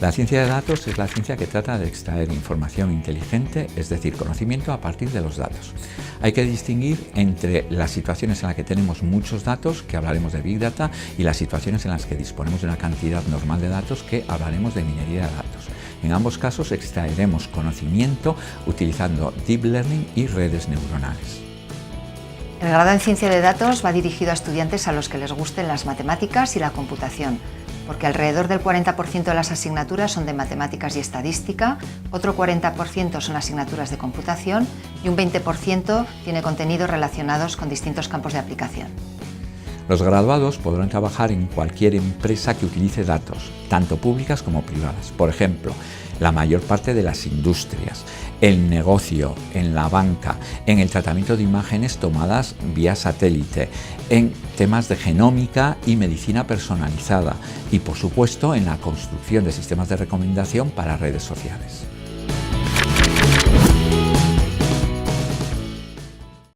La ciencia de datos es la ciencia que trata de extraer información inteligente, es decir, conocimiento a partir de los datos. Hay que distinguir entre las situaciones en las que tenemos muchos datos, que hablaremos de Big Data, y las situaciones en las que disponemos de una cantidad normal de datos, que hablaremos de minería de datos. En ambos casos extraeremos conocimiento utilizando Deep Learning y redes neuronales. El grado en Ciencia de Datos va dirigido a estudiantes a los que les gusten las matemáticas y la computación, porque alrededor del 40% de las asignaturas son de matemáticas y estadística, otro 40% son asignaturas de computación y un 20% tiene contenidos relacionados con distintos campos de aplicación. Los graduados podrán trabajar en cualquier empresa que utilice datos, tanto públicas como privadas. Por ejemplo, la mayor parte de las industrias, el negocio, en la banca, en el tratamiento de imágenes tomadas vía satélite, en temas de genómica y medicina personalizada y, por supuesto, en la construcción de sistemas de recomendación para redes sociales.